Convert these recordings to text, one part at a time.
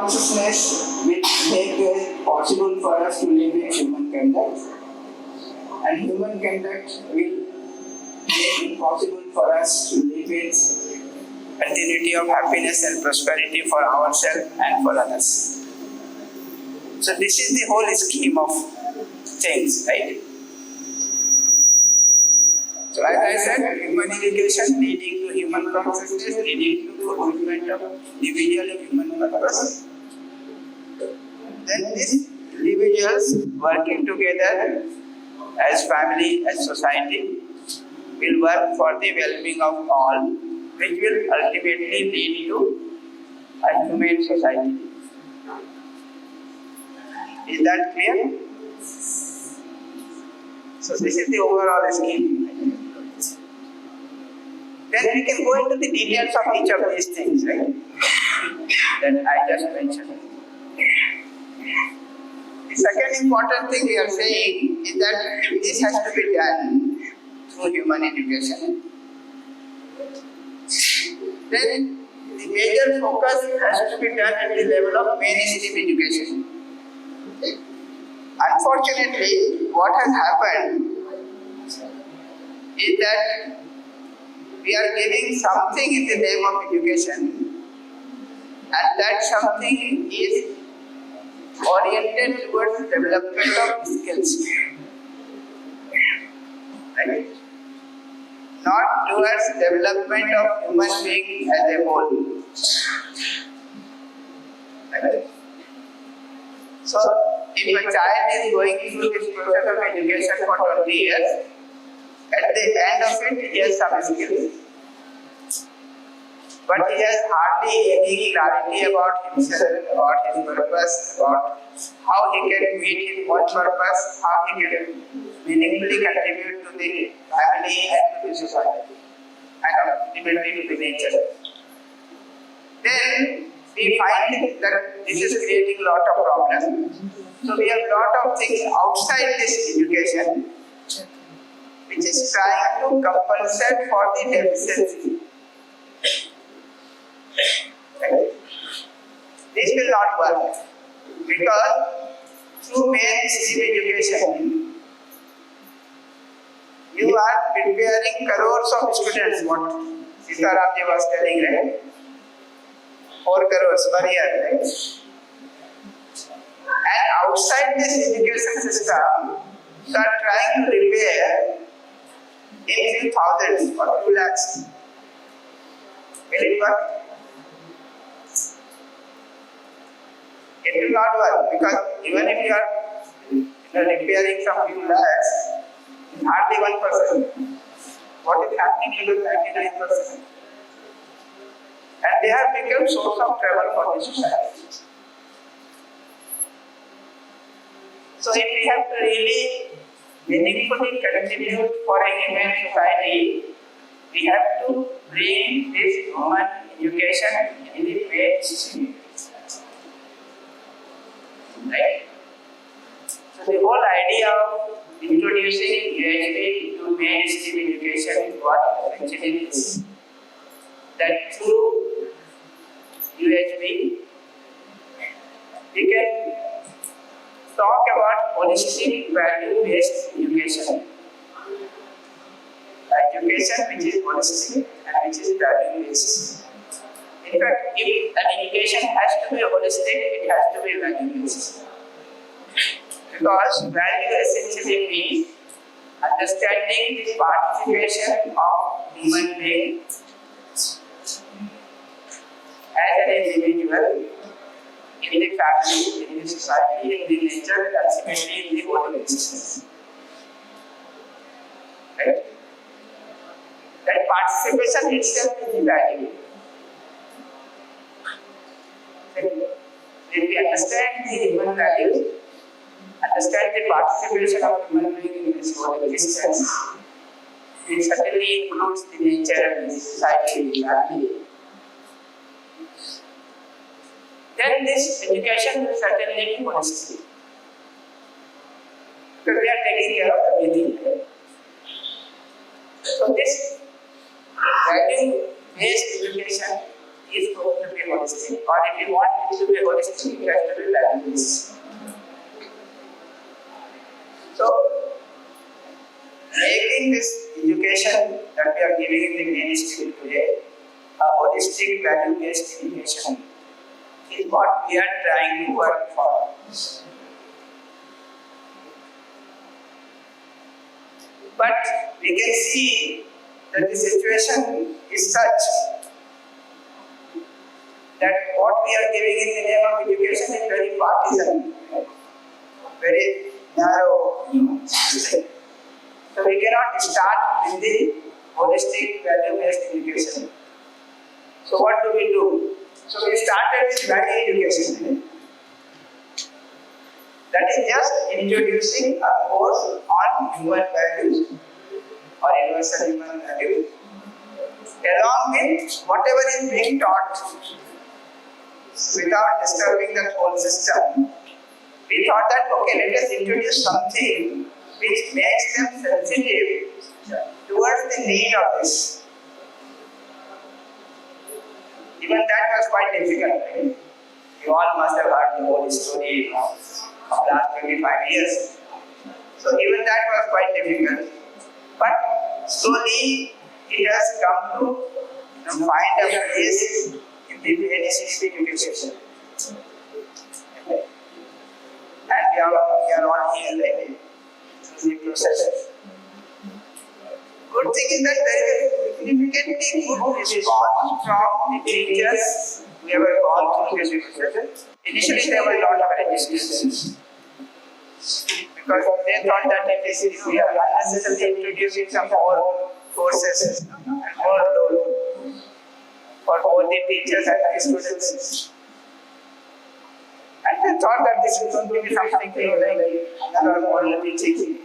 consciousness will make it possible for us to live with human conduct, and human conduct will make it possible for us to live with continuity of happiness and prosperity for ourselves and for others. So this is the whole scheme of things, right? So as I said, human education leading to human consciousness, leading to fulfillment of individual human purpose. Then these individuals working together as family, as society, will work for the well-being of all, which will ultimately lead to a humane society. Is that clear? So this is the overall scheme. Then we can go into the details of each of these things, right? That I just mentioned. The second important thing we are saying is that this has to be done through human education. Then the major focus has to be done at the level of mainstream education. Unfortunately, what has happened is that we are giving something in the name of education, and that something is oriented towards development of skills, right? Not towards development of human being as a whole. Right? So, if a child is going through this process of education for 20 years, at the end of it, he has some skills. But he has hardly any clarity about himself, about his purpose, about how he can meet his own purpose, how he can meaningfully contribute to the family and to the society, and ultimately to the nature. Then we find that this is creating a lot of problems. So we have a lot of things outside this education which is trying to compensate for the deficiency. Right? This will not work because through mainstream education you are preparing crores of students. What Sitaramji was telling, right? 4 crores per year, right? And outside this education system, you are trying to repair in few thousands or few lakhs. Will it work? It will not work because even if you are repairing some few lakhs, hardly 1%. What is happening to the 99%? And they have become source of trouble for the society. So if we have to really meaningfully contribute for a human society, we have to bring this human education in the mainstream. Right? So the whole idea of introducing UHB to mainstream education is what actually is. That through UHB, we can talk about holistic value-based education. Education which is holistic and which is value-based. In fact, if an education has to be holistic, it has to be value-based. Because value essentially means understanding the participation of human beings as an individual, in the family, in the society, in the nature, and ultimately in the whole existence. Right? That participation itself is the value. If we understand the human values, understand the participation of human beings in this whole existence, it certainly includes the nature, the society, the family. Then this education will certainly be holistic. Because we are taking care of everything. So this value-based education is going to be holistic. Or if you want to be holistic, it has to be values. So, making this education that we are giving in the mainstream today a holistic value-based education is what we are trying to work for. But we can see that the situation is such that what we are giving in the name of education is very partisan, very narrow. So we cannot start with the holistic value-based education. So what do we do? So we started with value education. That is just introducing a course on human values or universal human values, along with whatever is being taught, without disturbing the whole system. We thought that okay, let us introduce something which makes them sensitive towards the need of this. Even that was quite difficult. Right? You all must have heard the whole story of the last 25 years. So even that was quite difficult. But slowly it has come to find a place in the mainstream education. Okay. And we are all here like through the process. Good thing is that there is a significantly good response from the teachers who have gone through this process. Initially there was a lot of resistance because they thought that it is we are unnecessarily introducing some more courses and more load for both the teachers and the students. And they thought that this is going to be something like another model teaching.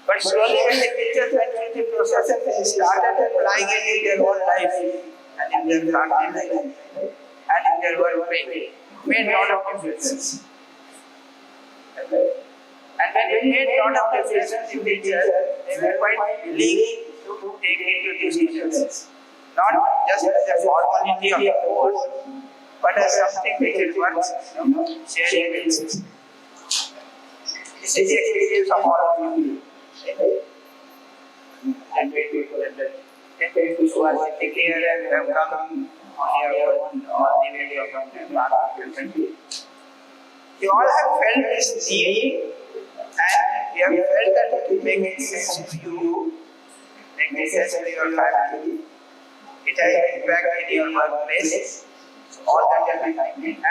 But slowly when the teachers went through the process and they started applying it in their own life and in their family life and in their workplace, made a lot of differences. And when we made a lot of differences in teachers, they were quite willing to take it to these teachers. Not just as a formality of the course, but as something which is worth sharing with. This is the experience of all of you. And many people who are sitting here and have come on your own or the way from the country. You all have felt this need and you have felt that it makes sense to you, makes sense to your family. It has impact in your workplace. All that has been and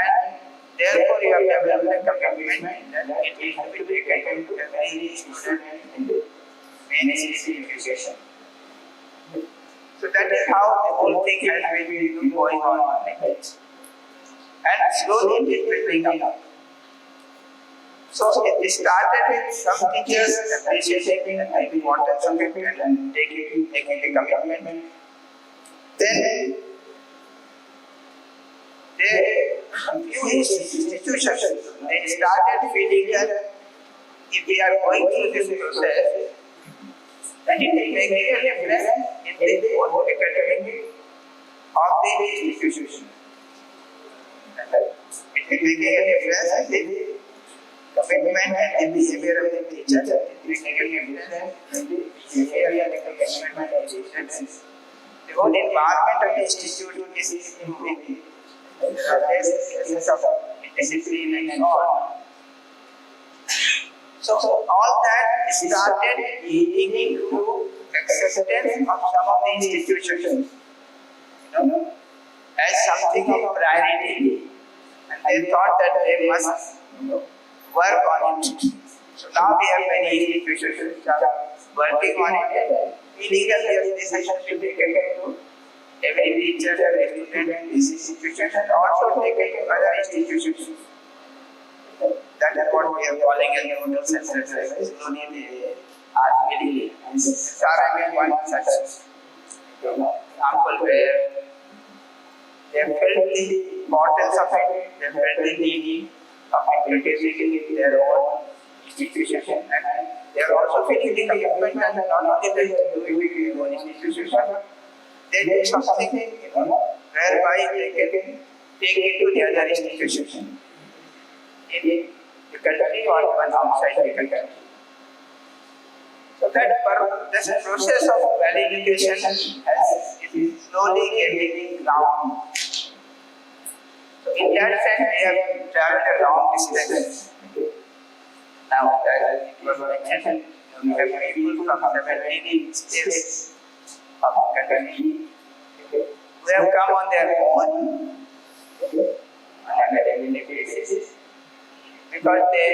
therefore you have developed a commitment that it is to be taken to every student in the mainstream education. So that is how the whole thing has been going on like this. And slowly it is building up. So it started with some teachers appreciating the importance of it and taking the commitment. Then few institutions, they started feeling that if we are going through this process, then it will make a difference in the whole academic of the institution. It will make a difference in the commitment and the behavior of the teacher. It will make a difference in the behavior and the commitment of the students. The whole environment of the institute is improving. There's of discipline and so on. So all that started leading to acceptance of some of the institutions, as something of priority, and they thought that they must work on it. So now we have many institutions which are working on it. Feeling that this has to be taken to every teacher, every student in this institution, and also taken to other institutions. That is what we are calling as nodal centers. Slowly they are building. SRM is one such example where they felt the importance of it, they felt the need of introducing it in their own institution, and they are also feeling the commitment that not only they do it in their own institution, they do something whereby they can take it to the other institution in the country or even outside the country. So that this process of value education is slowly getting down. So in that sense, we have traveled a long distance. Now that it was mentioned, we have people from 17 states of the country who have come on their own on an academic basis because they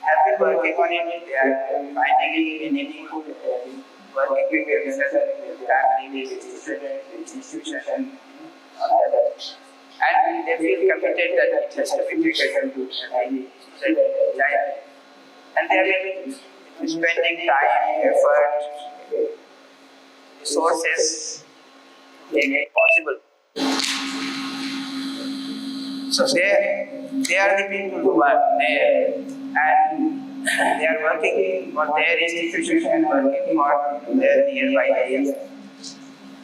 have been working on it, they are finding it meaningful, they have been working with themselves, with their family, with students, with institutions, and they feel committed that it has to be taken to every student, child. And they have been spending time, effort, resources to make it possible. So they are the people who are there and they are working for their institution and working for their nearby areas.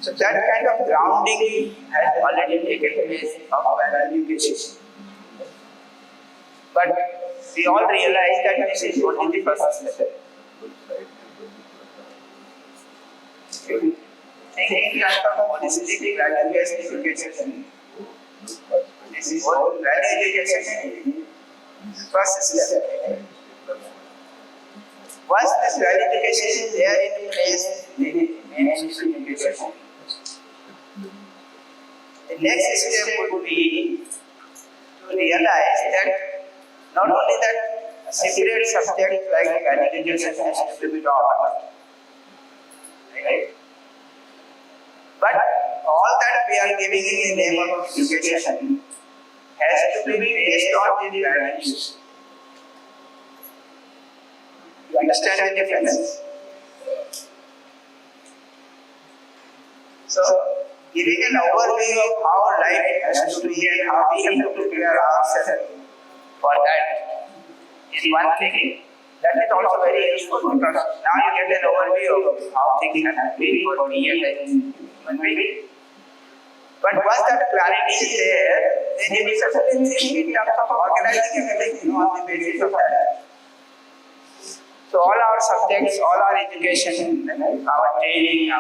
So that kind of grounding has already taken place of value education. But we all realize that this is only the first step. Thinking in terms of holistic value-based education, this whole value education is the first step. Once this value education is there in place, the mainstream education, the next step would be to realize that not only that a separate subject like value education has to be taught, right? But all that we are giving in the name of education has to be based on the values. You understand the difference? So, giving an overview of how life has to be and how we have to prepare ourselves for that is one thing. That is also very useful because now you get an overview of how things have been for me and human being. But once that clarity is there, then you will certainly think in terms of organizing everything on the basis of that. So all our subjects, all our education, our training,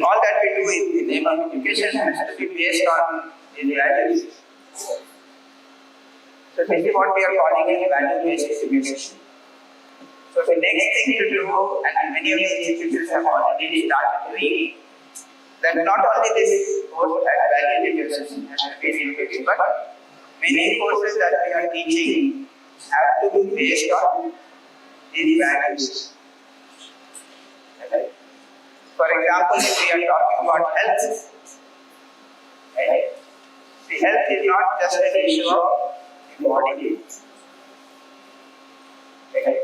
all that we do in the name of education has to be based on the values. So this is what we are calling a value-based education. So the next thing to do, and many of the institutions have already started doing, that not only this course as value education has to be educated, but many courses that we are teaching have to be based on these values. Okay. For example, if we are talking about health, right? The health is not just an issue of the body. Okay.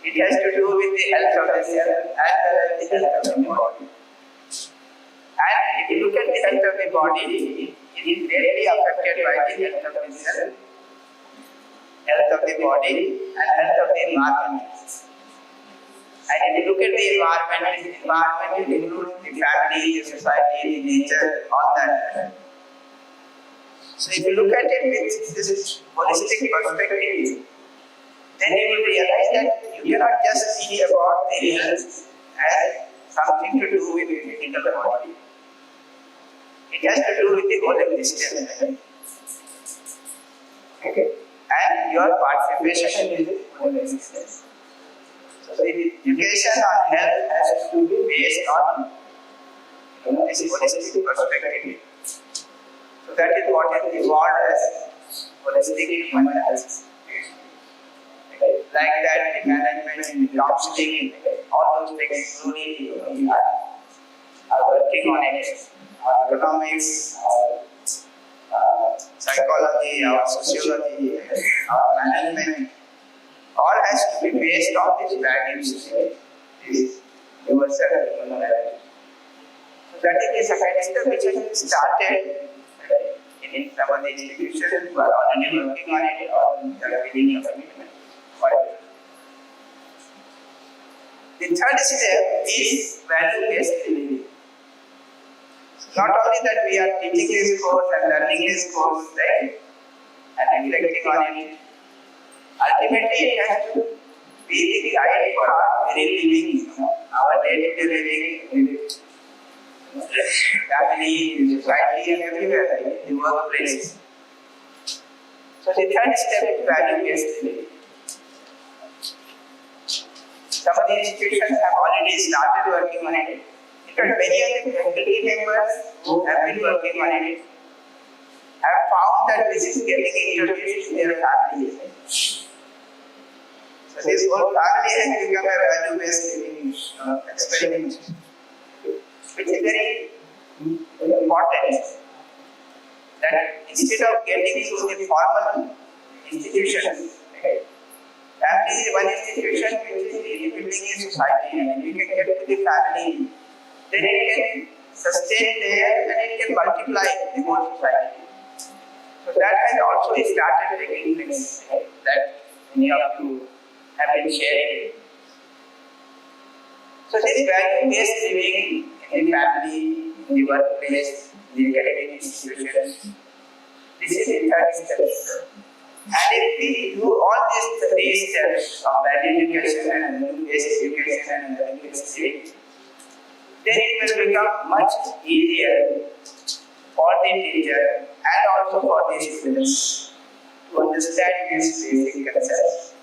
It has to do with the health of the cell as well as the health of the body. And if you look at the health of the body, it is really affected by the health of the cell, health of the body, and health of the environment. And if you look at the environment includes the family, the society, the nature, all that. So if you look at it with this holistic perspective, then you will realize that you cannot just teach about the health as something to do with the body. It has to do with the whole existence. Okay. And your participation in the whole existence. So the education on health has to be based on this holistic perspective. So that is what is evolved as holistic human health. Like that, the management, the counseling, all those things slowly are working on it. Our economics, our psychology, our sociology, our management, all has to be based on these values, these universal human values. So that is the second step which has started in some of the institutions who are already working on it or are beginning of commitment. The third step is value-based living. Not only that we are teaching this course and learning this course, right, and reflecting on it, ultimately it has to be the guide for our daily living, our day-to-day living, family, society, and everywhere, right, in the workplace. So the third step is value-based living. Some of the institutions have already started working on it. In fact, many of the faculty members who have been working on it have found that this is getting introduced to their families. So this whole family has become a value-based living experiment, which is very important. That instead of getting to the formal institutions, right, family is one institution which is really building a society, and you can get to the family, then it can sustain there and it can multiply the whole society. So that has also started taking place, that many of you have been sharing. So this value-based living in the family, in the workplace, in the academic institutions, this is the third step. And if we do all these three steps of value education and value-based education and value-based living, then it will become much easier for the teacher and also for the students to understand these basic concepts,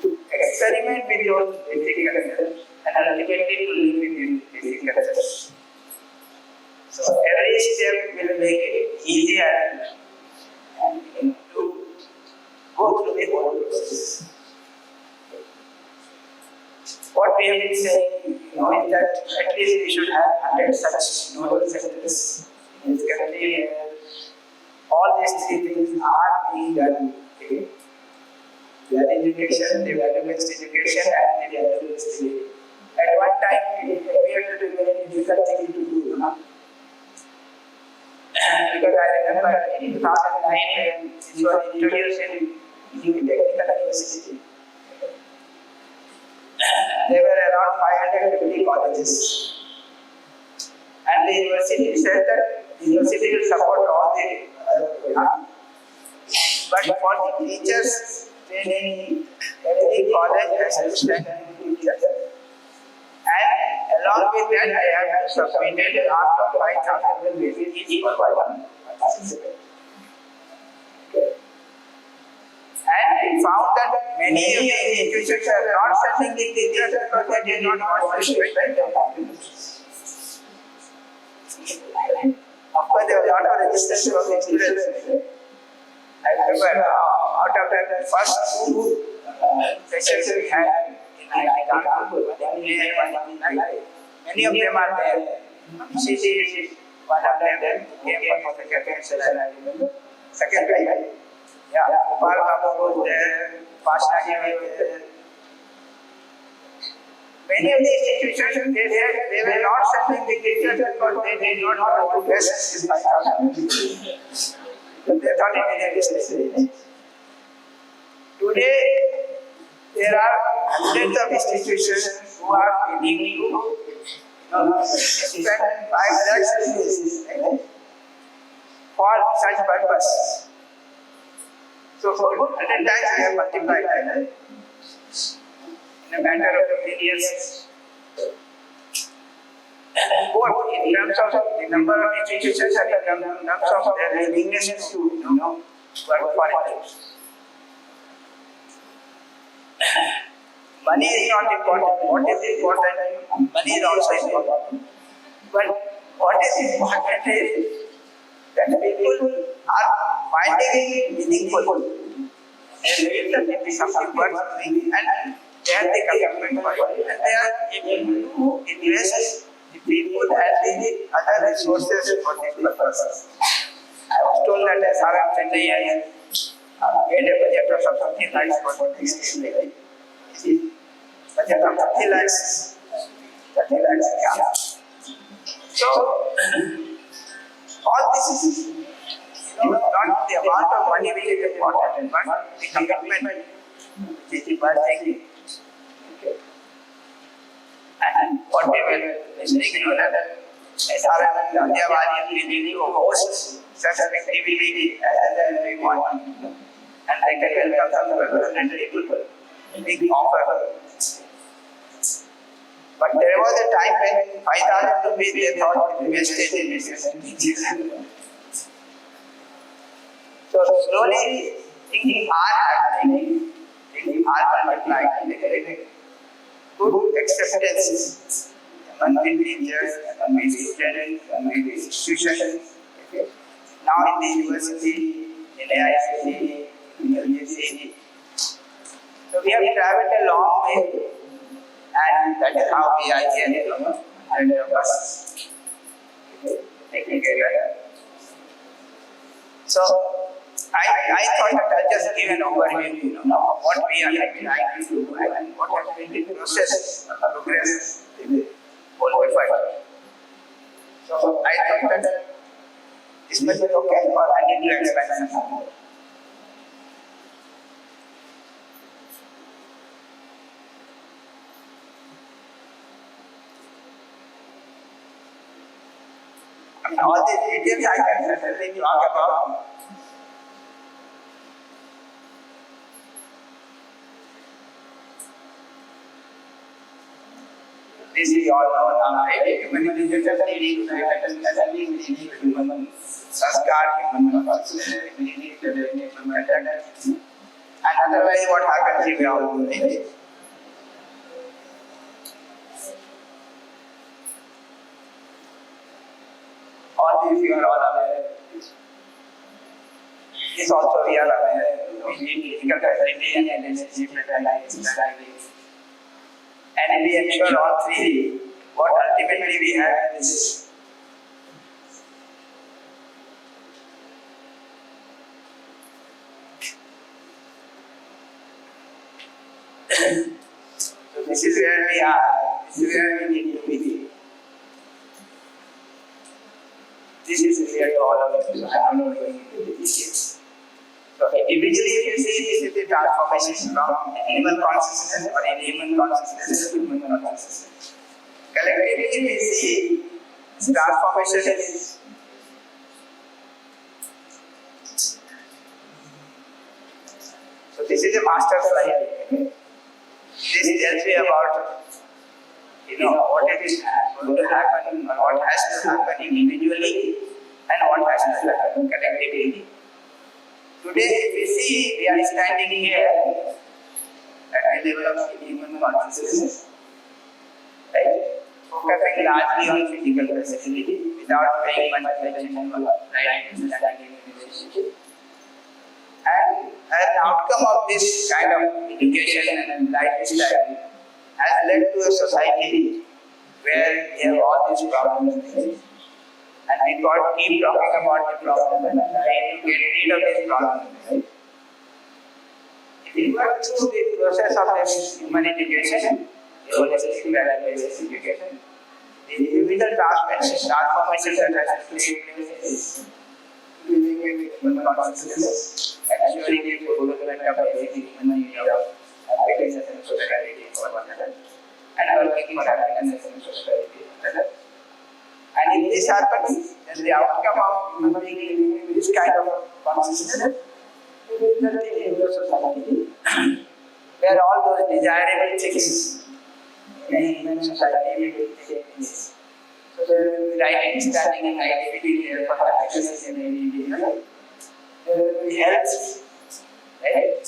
to experiment with those basic concepts, and ultimately to live with these basic concepts. So every step will make it easier and to go through the whole process. What we have been saying, is that at least we should have 100 such noble centers in this country where all these three things are being done. Okay? The education, the value-based education, and the value-based living. At one time, we had to do very difficult things to do. Because I remember in 2009 when this was introduced in Technical University, there were around 550 colleges. And the university said that the university will support all the programs. But for the teachers, every college has to send teachers. And along with that, they have to submit up to 5,000 rupees each for one participant. And we found that many of the institutions are not sending the teachers because they did not want to spend their families. Of course, there was a lot of registration of the students. I remember out of the first two sessions we had in Kanpur, many of them are there. CC, one of them came for the second session, I remember. Second time. Yeah, Gopal Babu was there, Pashnagi was there. Many of the institutions, they were not sending the teachers because they did not want to waste this 5,000. But they thought it was a mistake. Today, there are hundreds of institutions who are willing to spend 5 lakhs rupees for such purpose. So, 100 times we have multiplied that in a matter of 15 years. Both in terms of the number of institutions and in terms of their willingness to work for it. Money is not important. What is important? Money is also important. But what is important is that people are finding it meaningful. They feel that it is something worth doing and they have the commitment for it. And they are able to invest the people and the other resources for this purpose. I was told that SRM Chennai has made a budget of something like for this year. Budget of 30 lakhs. 30 lakhs, yeah. So, all this is not the amount of money which is important, but the commitment which is worth taking. And what we will mistake that SRM and Adyavadi will need to host such activity as we want. And they can welcome some representative people. Big offer. But there was a time when 5,000 rupees they thought wasted in this. So slowly things are happening, things are multiplying. Good acceptance among the teachers, among the students, among the institutions. Now in the university, in AICT, in the UGC. So we have traveled a long way, and that is how we are here, and of us. So I thought that I'll just give an overview, what we are trying to do and what has been the process of progress in the whole effort. So I thought that this must be okay, or I need to expand some more. I mean, all these details I can certainly talk about. This is all now, right? Human intelligence leading to human sanskar, human consciousness, leading to human conduct. And otherwise, what happens if we all do it? All these you are all aware. This also we are aware. We need physical facility and relationship and understanding. And we ensure all three. What ultimately we have is so this is where we are. This is where we need to be. This is clear to all of you. So I am not going into the details. So individually, if you see, this is the transformation from animal consciousness or human consciousness to human consciousness. Collectively, we see this transformation is so this is a master slide. This tells me about what is going to happen or what has to happen individually and what has to happen collectively. Today, if we see, we are standing here at the level of human consciousness, right? Focusing largely on physical facility without paying much attention to right understanding relationship. And as an outcome of this kind of education and lifestyle has led to a society where we have all these problems. And we got keep talking about the problem and trying to get rid of this problem. Right? If you go through the process of this human education, the holistic value-based education, the individual transformation that has to take place is living with human consciousness, ensuring the fulfillment of basic human need of happiness and society for one another, and working for happiness and society for another. And if this happens, then the outcome of human being living with this kind of consciousness will result in a society where all those desirable things in human society will take place. So there will be right understanding and right feeling for happiness in every individual. There will be health, right?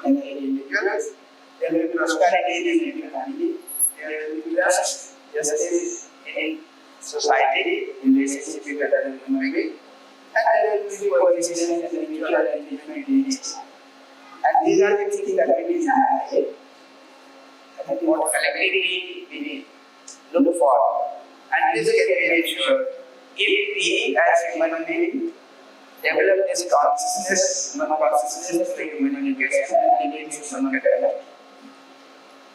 In every individual. There will be prosperity in every family. There will be trust, justice in society, in relationship with other human beings, and there will be coexistence and mutual and different needs. And these are the things that we desire. And what collectively we look for. And this can be ensured if we as human beings develop this consciousness, human consciousness through human education and human conduct.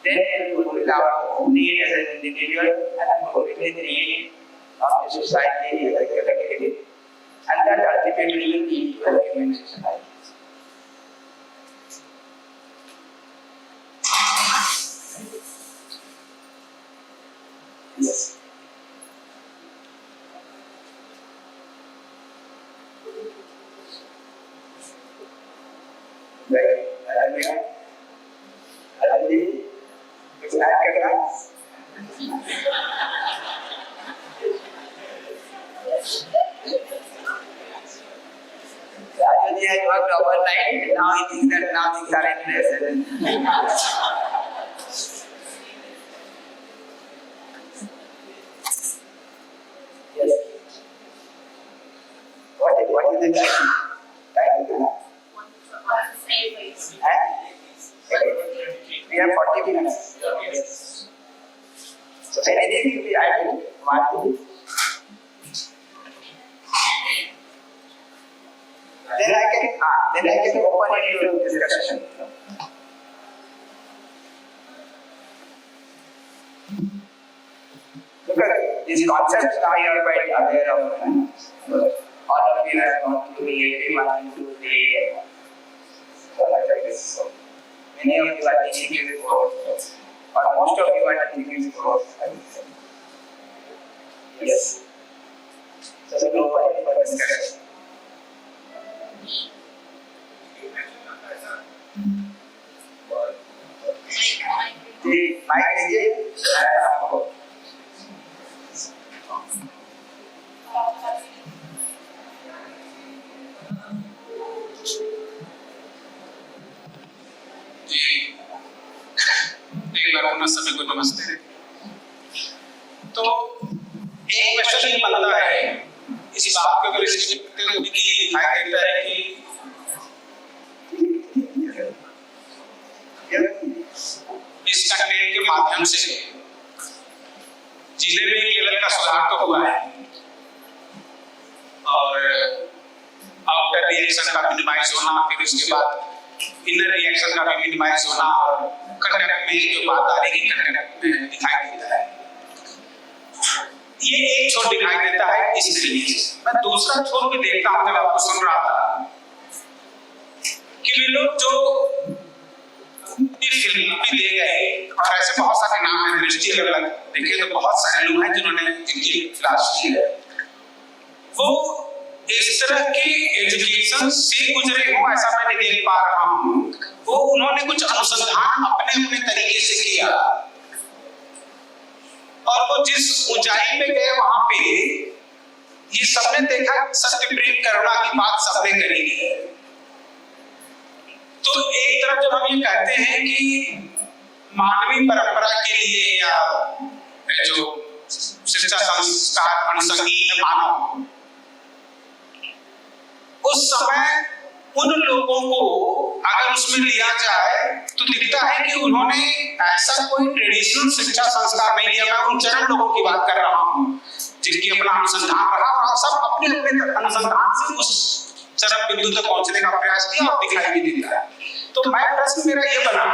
Then we will fulfill our need as an individual and fulfill the need of the society as a collective, and that ultimately will lead to a human society. polite. Now he thinks that now things are in place. Yes. What is the time? We have 40 minutes. Yes. So anything we add, Martin? Then I can open it to discussion. Because these concepts now you are quite aware of. All of you have gone to EAP 1, 2, 3, so like this. So many of you are teaching this course, or most of you are teaching this course. Yes. So we open it for discussion. The mic is here. एक बार पुनः सभी को नमस्ते। तो एक question बनता है इस बात को दिखाई देता है कि इस कंटेंट के माध्यम से जिले में लेवल का सुधार तो हुआ है और आउटर रिएक्शन का मिनिमाइज होना, फिर उसके बाद इनर रिएक्शन का भी मिनिमाइज होना और कंटेंट में जो बात आ रही है कंटेंट में दिखाई देता है। ये एक छोर दिखाई देता है इस तरीके से। मैं दूसरा छोर भी देखता हूँ जब आपको सुन रहा था कि वे लोग जो फिल्म भी दे गए और ऐसे बहुत सारे नाम हैं, दृष्टि अलग अलग देखे तो बहुत सारे लोग हैं जिन्होंने इनकी क्लास की है। वो इस तरह की एजुकेशन से गुजरे हो ऐसा मैं नहीं देख पा रहा हूँ। वो उन्होंने कुछ अनुसंधान अपने अपने तरीके से किया और वो जिस ऊंचाई पे गए वहां पे ये सबने देखा सत्य प्रेम करुणा की बात सबने करी है। तो एक तरफ जब हम ये कहते हैं कि मानवीय परंपरा के लिए या जो शिक्षा संस्कार अनुसंगी है मानव, उस समय उन लोगों को अगर उसमें लिया जाए तो दिखता है कि उन्होंने ऐसा कोई ट्रेडिशनल शिक्षा संस्कार नहीं लिया। मैं उन चरण लोगों की बात कर रहा हूँ जिनकी अपना अनुसंधान रहा और सब अपने अपने अनुसंधान से उस चरम बिंदु तक पहुंचने का प्रयास किया और दिखाई भी देता है। तो मैं प्रश्न मेरा ये बना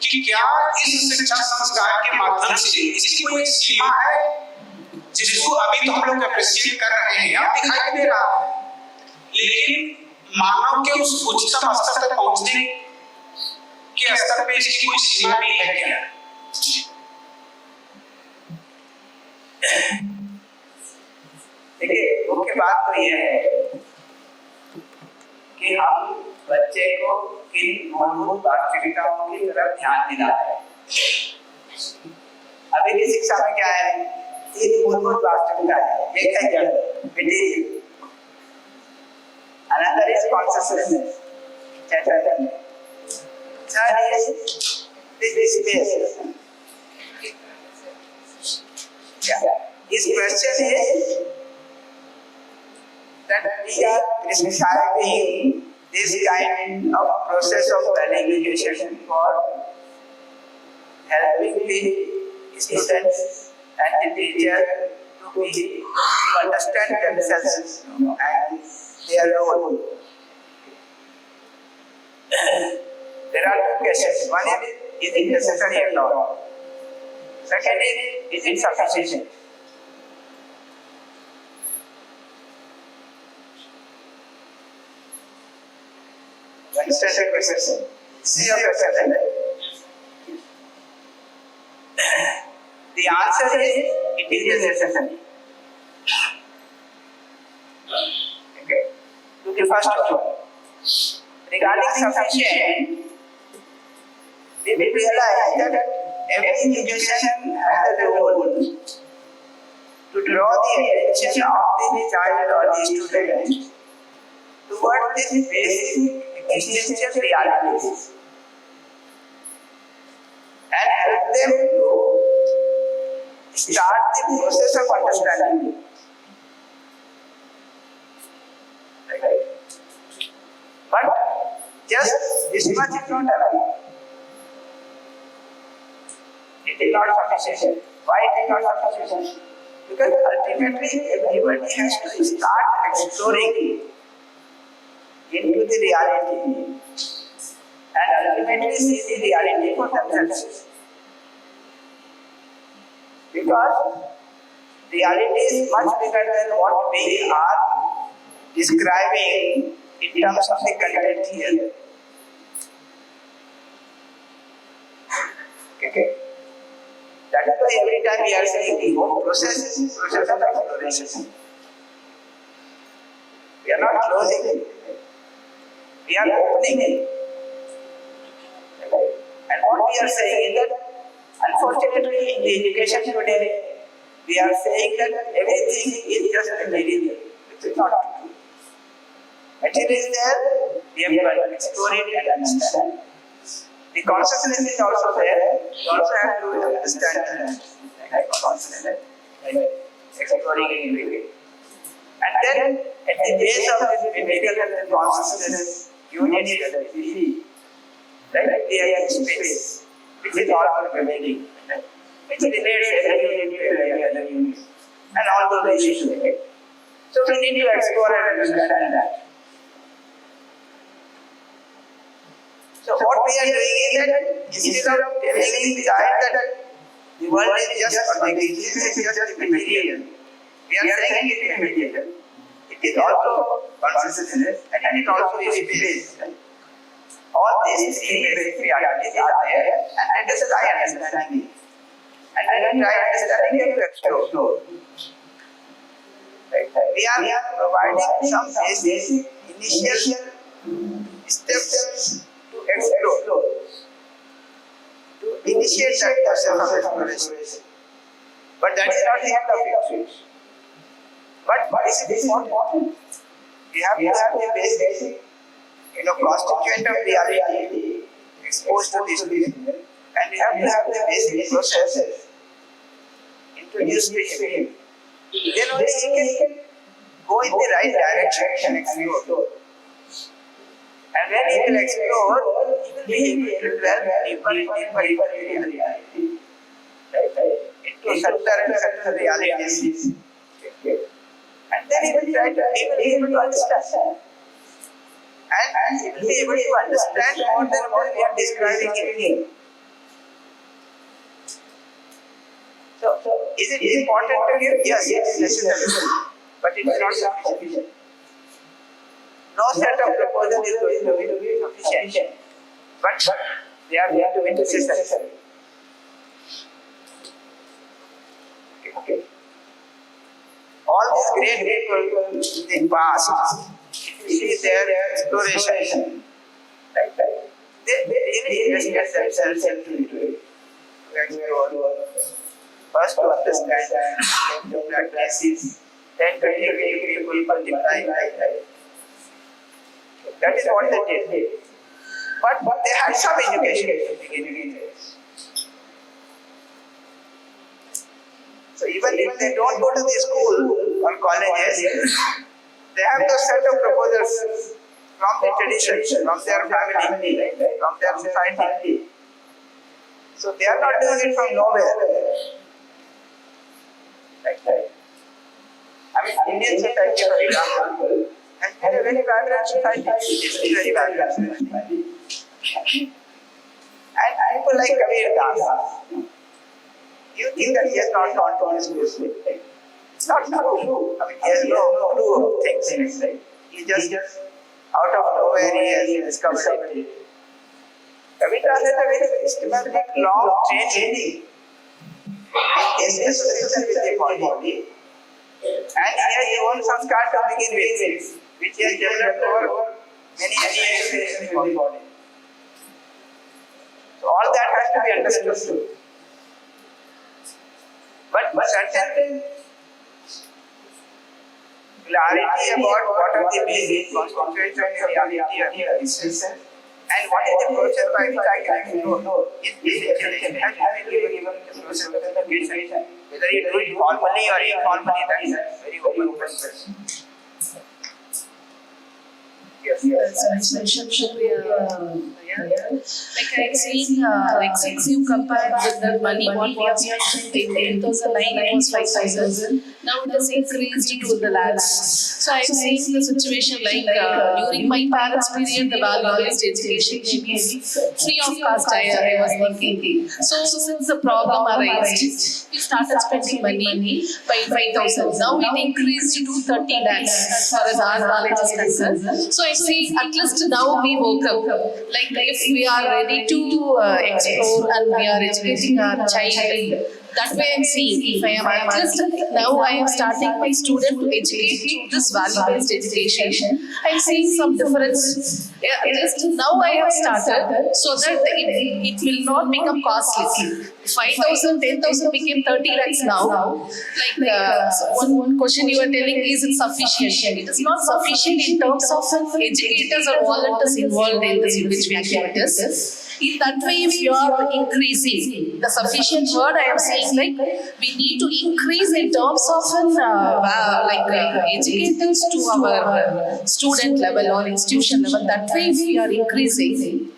कि क्या इस शिक्षा संस्कार के माध्यम से इसकी कोई सीमा है जिसको अभी तो हम लोग अप्रिशिएट कर रहे हैं या दिखाई दे रहा है, लेकिन मानव के उस उच्चतम स्तर तक पहुंचने के स्तर पे इसकी कोई सीमा भी है क्या? देखिए मुख्य बात तो यह है कि हम बच्चे को इन मूलभूत वास्तविकताओं की तरफ ध्यान देना है। अभी की शिक्षा में क्या है? तीन मूलभूत वास्तविकता है। एक है जड़, material, another is consciousness, chaitanya, third is this space. His question is that we are prescribing this kind of process of validation for helping the students and the teacher to understand themselves and their role. There are two questions. One is it necessary at all? Second is it sufficient? Understand the question? See your question, right? The answer is it is necessary. Okay. To the first one, regarding sufficient, we will realize that every education has a role to draw the attention of the child or the student towards this basic existential realities and help them to start the process of understanding. Right? But just this much is not enough. It is not sufficient. Why it is not sufficient? Because ultimately everybody has to start exploring into the reality and ultimately see the reality for themselves. Because reality is much bigger than what we are describing in terms of the content here. Okay. That is why every time we are saying the whole process is process of exploration. We are not closing. We are opening. And what we are saying is that unfortunately in the education today, we are saying that everything is just material. It is not true. Material is there, we have to explore it and understand. The consciousness is also there, we also have to understand that consciousness, exploring it. And then at the base of this material and consciousness units that we see, right, we have space, which is all prevailing, which relates every unit to every other unit, and all those issues. Right? So we need to explore and understand that. So what we are doing is that instead of telling the child that the world is just for the existence is just material, we are saying it is material. It is also consciousness and it also is space. All these three basic realities are there, and that is why understanding. And when we try understanding, we have to explore. Right? We are providing some basic initial steps to explore, to initiate that process of exploration. But that is not the end of it. But this is important. We have to have the basic, constituent of reality exposed to this field, and we have to have the basic processes introduced to him. Then only he can go in the right direction and explore. And when he will explore, he will be able to delve deeper in the reality. Right? Into subtle realities. And then he will be able to understand. And he will be able to understand more than what we are describing here. So, is it important to you? Yes, it is necessary. But it is not sufficient. No set of proposal is going to be sufficient. But they are going to be necessary. Okay. All these great people in the past, if you see their exploration, right? They really invested themselves into it. To explore, first to understand, then to practice, then to educate people, multiply, right? That is what they did. But they had some education to begin with. So even if they don't go to the school or colleges, they have to set of proposals from the tradition, from their family, from their society. So they are not doing it from nowhere. Right. I mean, Indian society, for example, has been a very vibrant society. It's been very vibrant society. And people like Kabir Das, you think that he has not gone to his school. It's not true. I mean, he has no clue of things. Right? He just out of nowhere he has discovered it. Kabir Das has a very systematic, long training in association with the body. And he has his own sanskar to begin with, which he has developed over many years in the body. So all that has to be understood. But certain clarity about what are the basic constituents of reality of the existence and what is the process by which I can explore is essential. It has to be given the process of investigation. Whether you do it formally or informally, that is a very open question. Yes. Like I'm saying, like since you compared with the money, what we have spent in 2009, it was 5,000. Now it has increased to the lakhs. So I'm saying the situation like during my parents' period, the value-based education maybe free of cost. I was thinking. So since the problem arose, we started spending money by 5,000. Now it increased to 30 lakhs as far as our knowledge is concerned. So I'm saying at least now we woke up. Like if we are ready to explore and we are educating our child, that way I'm seeing. If I am at least now I am starting my student to educate through this value-based education, I'm seeing some difference. At least now I have started so that it will not become costly. 5,000, 10,000 became 30 lakhs now. Like one question you are telling, is it sufficient? It is not sufficient in terms of educators or volunteers involved in this enrichment activities. In that way, if you are increasing, the sufficient word I am saying, like we need to increase in terms of educators to our student level or institution level. That way, if we are increasing,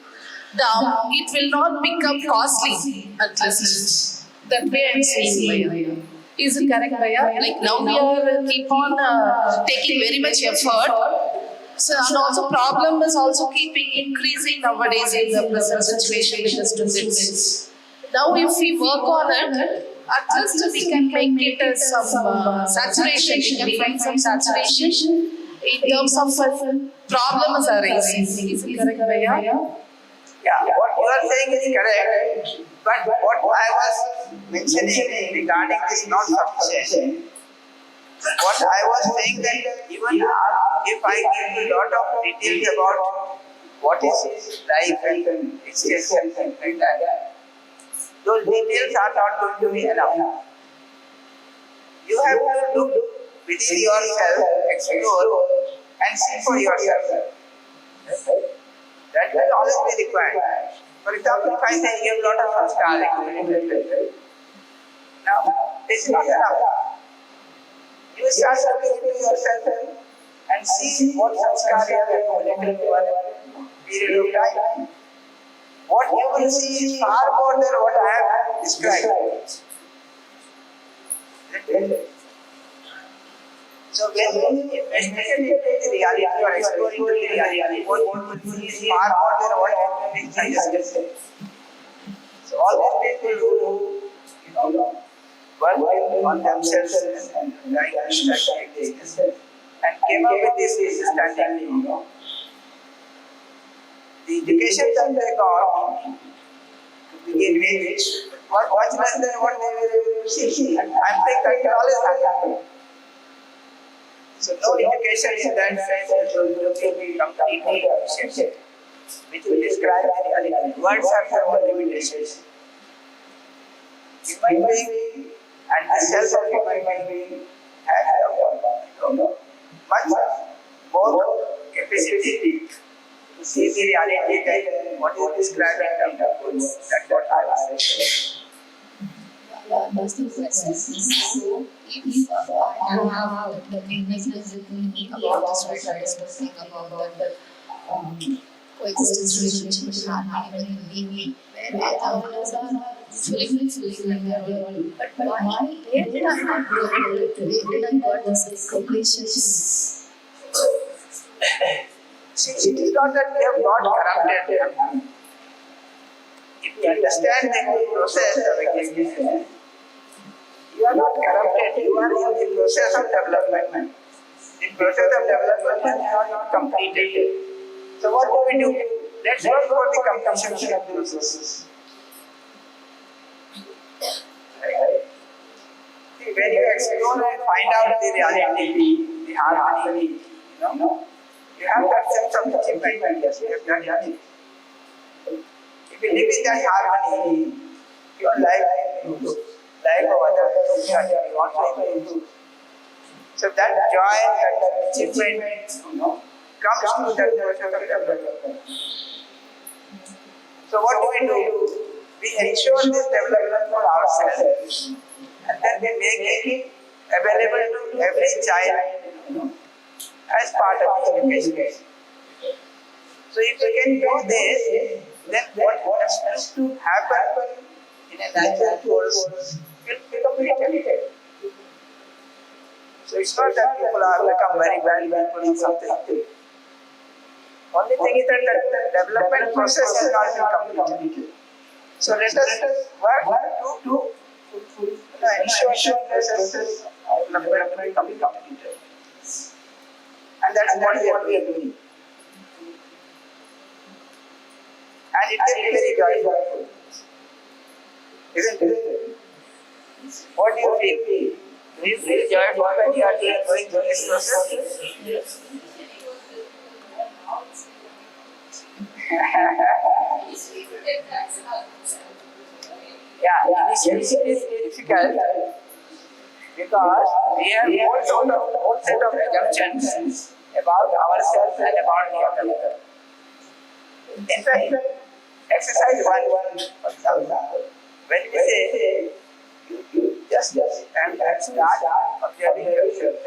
it will not become costly at least. That way I am saying, Bhaiya. Is it correct, Bhaiya? Like now we are keep on taking very much effort. So and also problem is also keeping increasing nowadays in the present situation with the students. Now if we work on it, at least we can make it as some saturation. We can find some saturation in terms of problems arising. Is it correct, Bhaiya? Yeah, what you are saying is correct, but what I was mentioning regarding this not sufficient, what I was saying that even if I give you a lot of details about what is life and existence and like that, those details are not going to be enough. You have to look within yourself, explore and see for yourself. That will always be required. For example, if I say you have a lot of sanskar accumulated, now this is not enough. You start looking into yourself and see what sanskar you have accumulated over a period of time. What you will see is far more than what I have described. So when you investigate the reality or exploring the reality, what you will see is far more than what I just said. So all these people who work on themselves and trying to study this and came up with this understanding, the education that they got to begin with was much less than what they were able to see. I'm saying that can always happen. So no education in that sense will be completely efficient, which will describe the reality. Words have their own limitations. Human being and the self of human being have much more capacity to see the reality than what is described in terms of words. That's what I was saying. That's the question. So, if I have the business with me about this, what I was discussing about the coexistence relationship happening in me, where others are filling like their role. But why? Where did I not go to it? Where did I got this completions? See, it is not that we have got corrupted. If you understand the whole process of existence, you are not corrupted, you are in the process of development. The process of development is not completed. So what do we do? Let's work for the completion of the process. Right? See, when you explore and find out the reality, the harmony, you have that sense of achievement. Yes, we have done it. If you live in that harmony, your life improves. Life of others also improves. So So that joy, that achievement, comes to that process of development. So what do? We ensure this development for ourselves, and then we make it available to every child as part of the education. So if we can do this, then what has to happen in a natural course will be completed. So it's not that people are become very bad people or something. Only thing is that the development process has not been completed. So let us work to ensure that process of development can be completed. And that's what we are doing. And it can be very joyful. Isn't it? What do you feel? Do you feel joyful when you are going through this process? Yes. Yeah, initially it is difficult because we have whole set of assumptions about ourselves and about the other. In fact, exercise 1, for example, when we say you just and start observing yourself.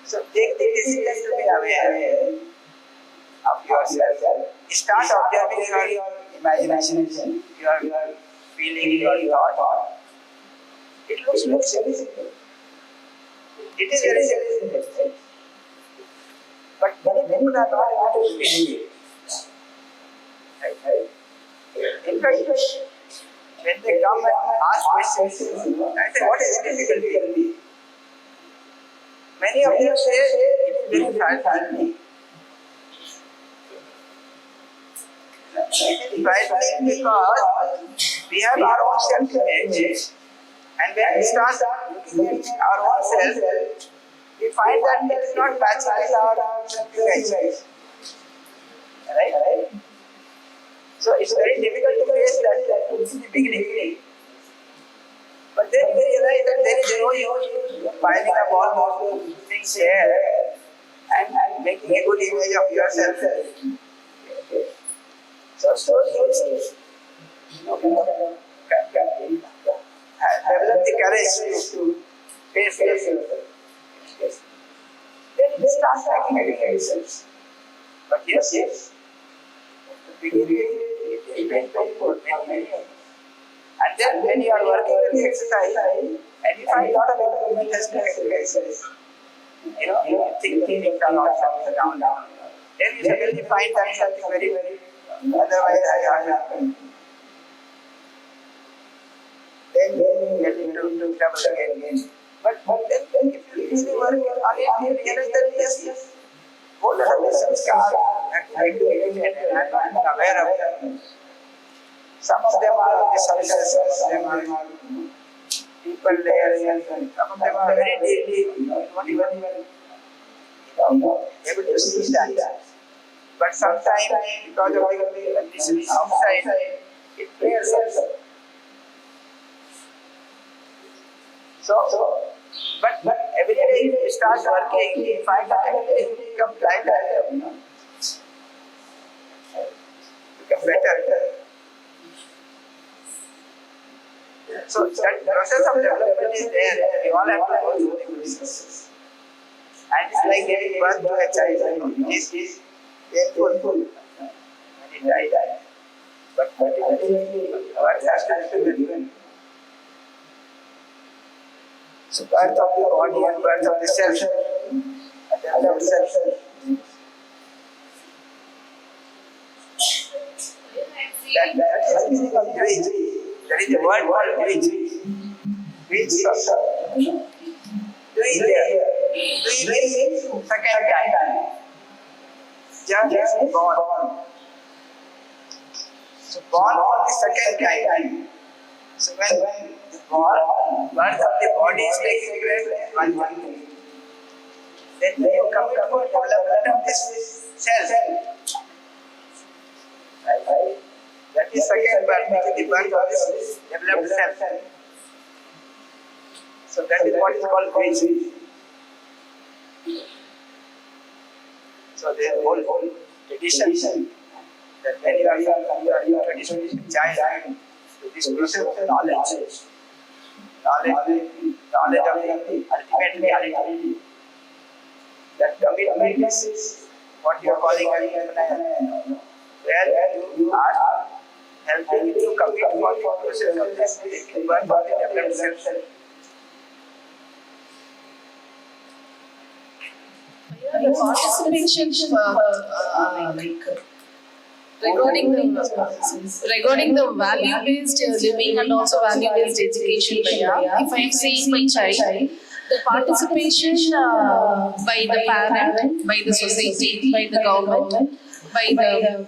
So take the decision to be aware of yourself. Start observing your imagination, your feeling, your thought. It looks very simple. It is very simple. But many people are not able to feel it. Right? In fact, when they come and ask questions, I say, what is the difficulty? Many of them say, it is very frightening. It is frightening because we have our own self-image, and when we start looking at our own self, we find that it is not matching with our self-image. Right? So it's very difficult to face that in the beginning. But then we realize that there is no use piling up all those things here and making a good image of yourself. So you develop the courage to face yourself. Then start acting against yourself. But yes, the beginning is very painful. And then when you are working with the exercise and you find a lot of improvement as the exercise, you think things are not down. Then you suddenly find that something very, otherwise has happened. Then you get into trouble again. But then if you really work on it, you realize that yes, what are the sanskars I do it and I'm not aware of them. Some of them are the success, some of them are people layers, and some of them are very deeply, not even able to see that. But sometimes, because of the conditions outside, it flares up. But every day you start working, you find that everything becomes lighter, become better. So that process of development is there. We all have to go through the process. And it's like giving birth to a child. It is painful when it dies. But ultimately, birth has to be given. So birth of the body and birth of the self, a developed self. That is the meaning of dream. That is the word called dream. Dream means second time. Just born. So born for the second time. So when the birth of the body is taking place, one thing. Then you come to development of this self. Right? That is second birth, which is the birth of this developed self. So that is what is called dream. So the whole tradition that when you are introducing a child to this process of knowledge of the ultimate reality, that commitment is what you are calling a where you are helping you to commit for the process of this taking birth of the development self. The participation regarding the value-based living and also value-based education, if I am seeing my child, the participation by the parent, by the society, by the government, by the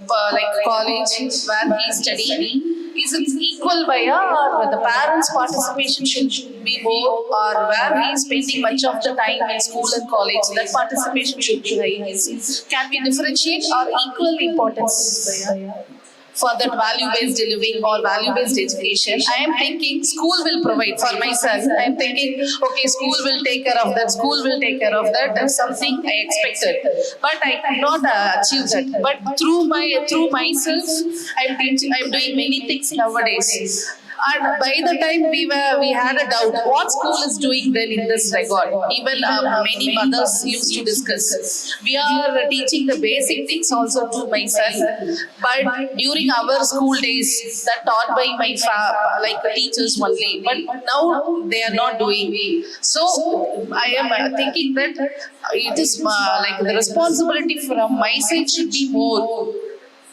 college where he is studying, is it equal or the parents' participation should be more, or where he is spending much of the time in school and college, that participation should be high? Can we differentiate or equal importance for that value-based living or value-based education? I am thinking school will provide for my son. I am thinking, okay, school will take care of that, school will take care of that. That's something I expected, but I could not achieve that. But through myself, I'm doing many things nowadays. And by the time we had a doubt what school is doing then in this regard. Even many mothers used to discuss. We are teaching the basic things also to my son, but during our school days, that taught by my teachers only. But now they are not doing. So I am thinking that it is the responsibility from my side should be more.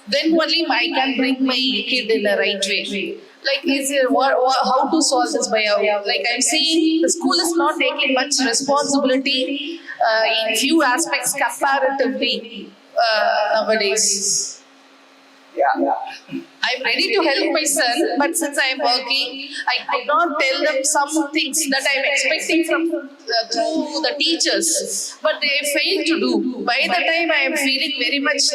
Then only I can bring my kid in the right way. How to solve this I'm seeing the school is not taking much responsibility in few aspects comparatively nowadays. Yeah. I'm ready to help my son, but since I am working, I could not tell them some things that I am expecting from through the teachers, but they failed to do. By the time I am feeling very much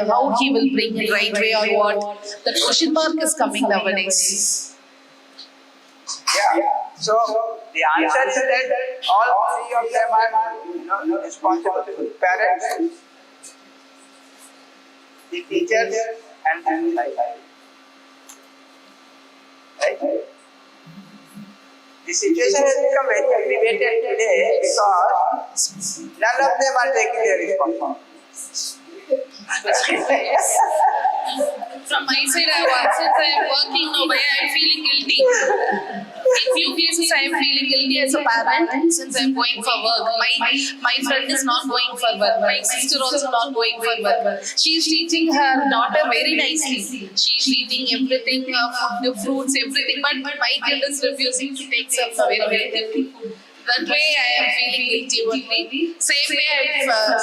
how he will bring it right way or what. The question mark is coming nowadays. Yeah. So the answer is that all three of them are responsible: parents, the teachers, and the society. Right? The situation has become very aggravated today because none of them are taking their responsibility. From my side, since I am working now, I am feeling guilty. In few cases, I am feeling guilty as a parent since I am going for work. My friend is not going for work. My sister also not going for work. She is teaching her daughter very nicely. She is eating everything, food, fruits, everything. But my kid is refusing to take some very healthy food. That way I am feeling guilty only. Same way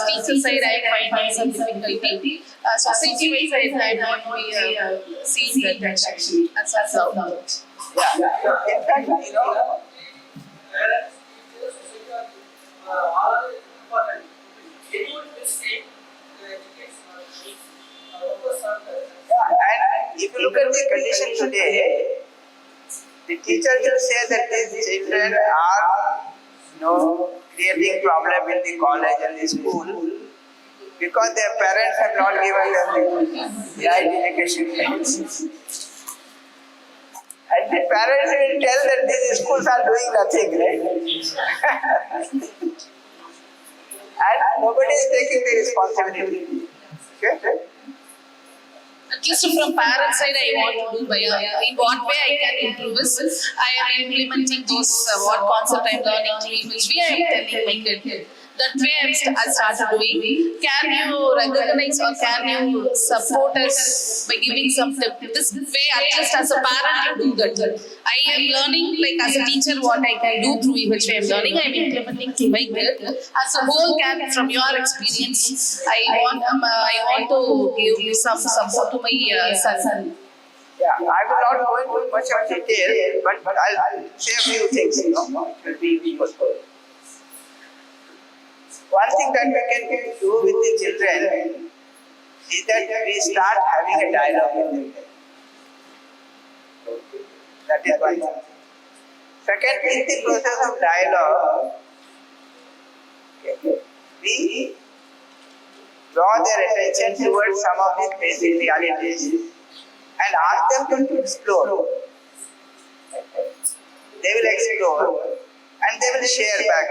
teacher side I am finding some difficulty. Society wise I am not seeing that actually as of now. Yeah. In fact, and if you look at the condition today, the teacher will say that these children are creating problem in the college and the school because their parents have not given them the right education. And the parents will tell that these schools are doing nothing, right? And nobody is taking the responsibility. Okay? At least from parent side, I want to do in what way I can improve this. I am implementing those what concept I am learning, which way I am telling my kid. That way I started doing. Can you recognize or can you support us by giving some tip? This way, at least as a parent, you do that. I am learning, as a teacher, what I can do through which way I am learning. I am implementing to my kid. As a whole, from your experience, I want to give some support to my son. Yeah, I will not go into much of detail, but I'll say a few things. It will be useful. One thing that we can do with the children is that we start having a dialogue with them. That is one thing. Second, in the process of dialogue, we draw their attention towards some of these basic realities and ask them to explore. They will explore and they will share back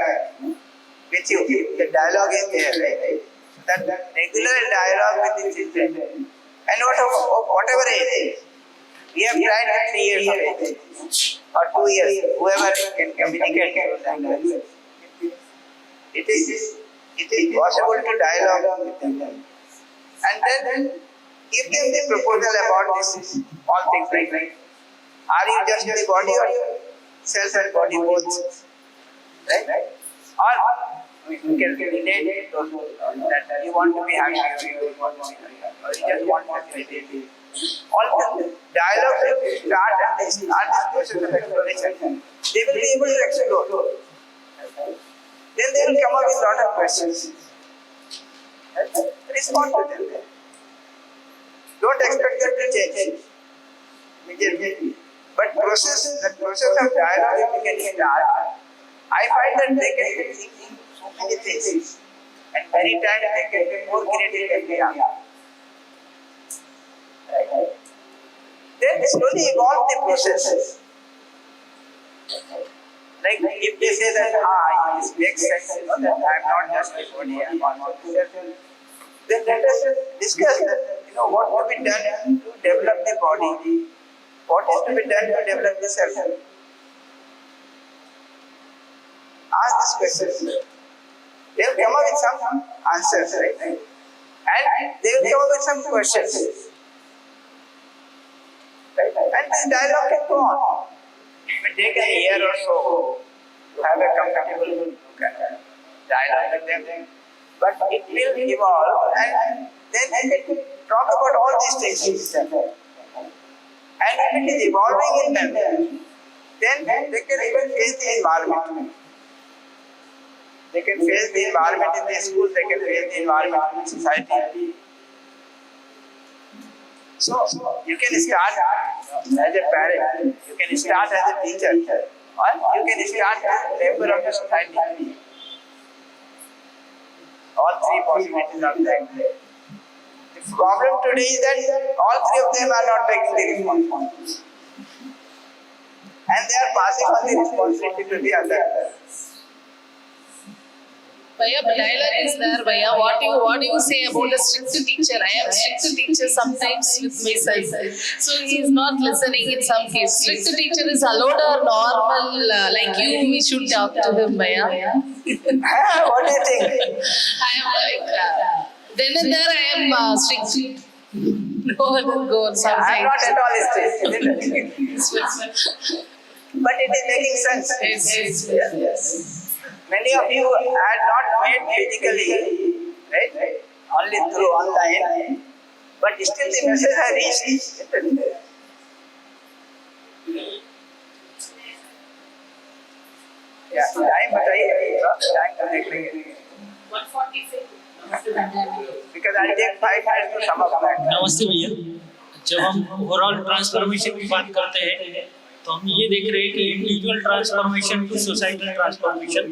with you. The dialogue is there, right? That regular dialogue with the children. And whatever age, we have tried with 3 years of age or 2 years, whoever can communicate with language. It is possible to dialogue with them. And then give them the proposal about this, all things like, are you just the body or self and body both? Right? Or you can relate that you want to be happy or you want to be happy or you just want facility. All the dialogue will start and they start this process of exploration. They will be able to explore. Then they will come up with a lot of questions. Respond to them. Don't expect them to change immediately. But the process of dialogue, if we can start, I find that they can be thinking so many things. And many times they can be more creative than we are. Right? Then slowly evolve the process. Like if they say that, it makes sense, that I am not just a body, I am also self. Then let us discuss that, what to be done to develop the body, what is to be done to develop the self. Ask this question. They will come up with some answers, right? And they will come up with some questions. Right? And this dialogue can go on. It may take a year or so to have a comfortable dialogue with them. But it will evolve and then they can talk about all these things. And if it is evolving in them, then they can even face the environment. They can face the environment in the school, they can face the environment in society. So, you can start as a parent, you can start as a teacher, or you can start as a member of the society. All three possibilities are there. The problem today is that all three of them are not taking the responsibility. And they are passing on the responsibility to the others. Bhaiya, dialogue is there, Bhaiya. What do you say about a strict teacher? I am strict teacher sometimes with my son. So he is not listening in some case. Strict teacher is allowed or normal, like you, we should talk to him, Bhaiya. What do you think? I am like, then and there I am strict. No other goals sometimes. I am not at all strict. But it is making sense. Yes. Many of you had not met physically, right? Only through online, but still the message has reached. Yeah, time बताइए, time तो देख लेंगे. 145. Because I take 5 minutes to sum up that. नमस्ते भैया, जब हम overall transformation की बात करते हैं तो हम ये देख रहे हैं कि individual transformation to societal transformation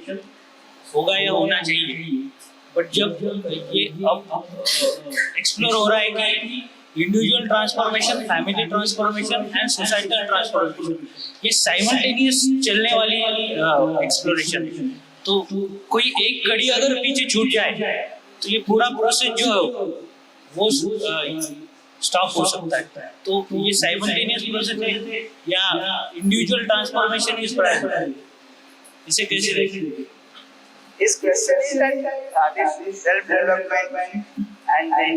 होगा या होना चाहिए, बट जब ये अब एक्सप्लोर हो रहा है कि individual transformation, family transformation and societal transformation ये साइमल्टेनियस चलने वाली एक्सप्लोरेशन, तो कोई एक कड़ी अगर पीछे छूट जाए तो ये पूरा प्रोसेस जो है वो स्टॉप हो सकता है. तो ये साइमल्टेनियस प्रोसेस है या इंडिविजुअल ट्रांसफॉर्मेशन इज प्रायोरिटी, इसे कैसे देखें? His question is that this self-development and then